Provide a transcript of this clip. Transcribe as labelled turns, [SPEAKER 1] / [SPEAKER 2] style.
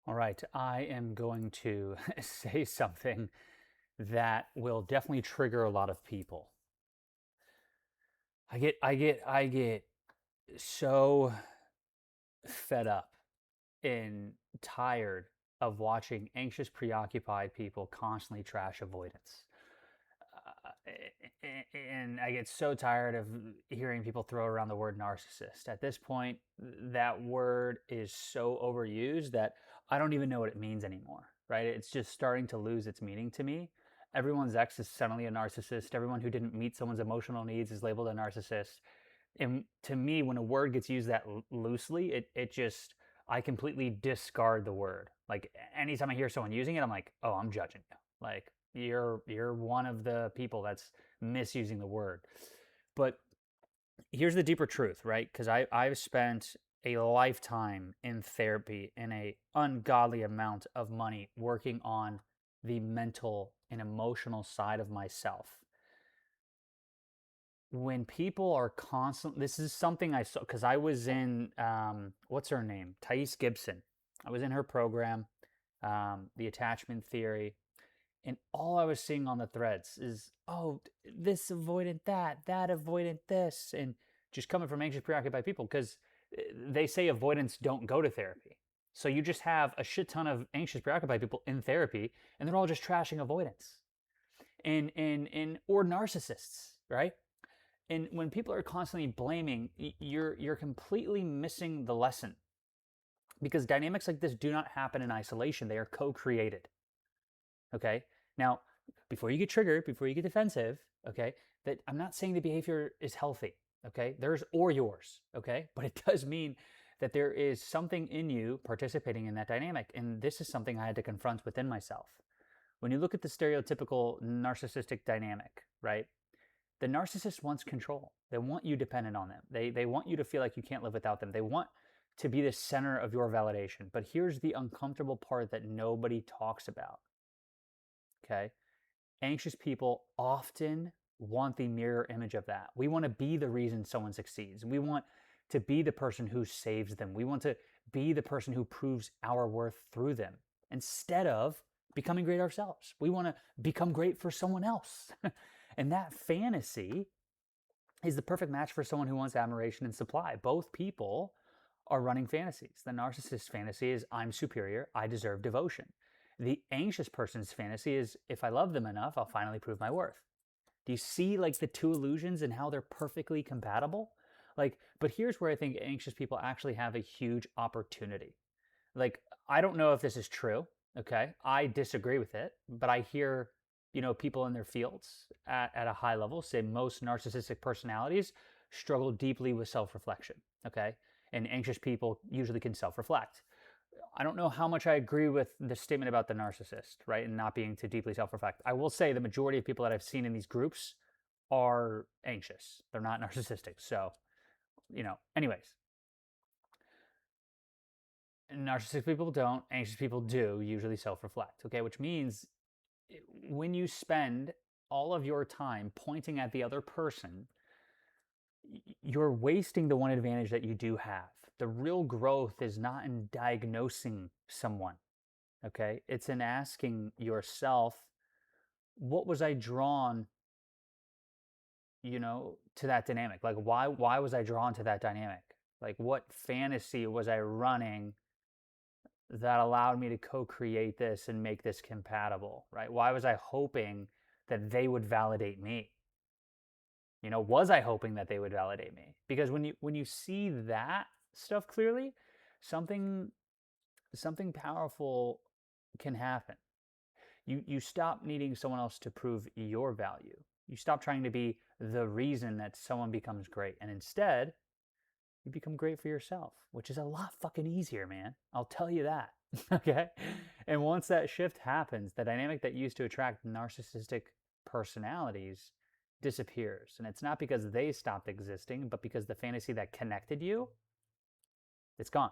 [SPEAKER 1] All right, I am going to say something that will definitely trigger a lot of people. I get so fed up and tired of watching anxious, preoccupied people constantly trash avoidance. And I get so tired of hearing people throw around the word narcissist. At this point, that word is so overused that I don't even know what it means anymore, right? It's just starting to lose its meaning to me. Everyone's ex is suddenly a narcissist. Everyone who didn't meet someone's emotional needs is labeled a narcissist. And to me, when a word gets used that loosely, it just, I completely discard the word. Like anytime I hear someone using it, I'm like, oh, I'm judging you. Like you're one of the people that's misusing the word. But here's the deeper truth, right? Because I've spent a lifetime in therapy and a ungodly amount of money working on the mental and emotional side of myself. When people are constant, this is something I saw because I was in what's her name, Thais Gibson. I was in her program, the attachment theory, and all I was seeing on the threads is, oh, this avoidant that, that avoidant this, and just coming from anxious, preoccupied people because they say avoidants don't go to therapy. So you just have a shit ton of anxious, preoccupied people in therapy, and they're all just trashing avoidance and or narcissists, right? And when people are constantly blaming, you're completely missing the lesson because dynamics like this do not happen in isolation. They are co-created. Okay. Now, before you get triggered, before you get defensive, okay, that I'm not saying the behavior is healthy. Okay. Theirs or yours. Okay. But it does mean that there is something in you participating in that dynamic. And this is something I had to confront within myself. When you look at the stereotypical narcissistic dynamic, right? The narcissist wants control. They want you dependent on them. They want you to feel like you can't live without them. They want to be the center of your validation. But here's the uncomfortable part that nobody talks about. Okay? Anxious people often want the mirror image of that. We want to be the reason someone succeeds. We want to be the person who saves them. We want to be the person who proves our worth through them instead of becoming great ourselves. We want to become great for someone else. And that fantasy is the perfect match for someone who wants admiration and supply. Both people are running fantasies. The narcissist fantasy is I'm superior, I deserve devotion. The anxious person's fantasy is if I love them enough, I'll finally prove my worth. Do you see like the two illusions and how they're perfectly compatible? Like, but here's where I think anxious people actually have a huge opportunity. Like, I don't know if this is true. Okay. I disagree with it, but I hear, people in their fields at a high level say most narcissistic personalities struggle deeply with self reflection. Okay. And anxious people usually can self reflect. I don't know how much I agree with the statement about the narcissist, right? And not being to deeply self reflect. I will say the majority of people that I've seen in these groups are anxious, they're not narcissistic. So, anyways, narcissistic people don't, anxious people do usually self reflect, okay? Which means when you spend all of your time pointing at the other person, you're wasting the one advantage that you do have. The real growth is not in diagnosing someone, okay? It's in asking yourself, what was I drawn, to that dynamic? Like why was I drawn to that dynamic? Like what fantasy was I running that allowed me to co-create this and make this compatible, right? Why was I hoping that they would validate me? Was I hoping that they would validate me? Because when you see that stuff clearly, something something powerful can happen. You stop needing someone else to prove your value. You stop trying to be the reason that someone becomes great, and instead, you become great for yourself, which is a lot fucking easier, man. I'll tell you that. Okay? And once that shift happens, the dynamic that used to attract narcissistic personalities disappears. And it's not because they stopped existing, but because the fantasy that connected you, it's gone.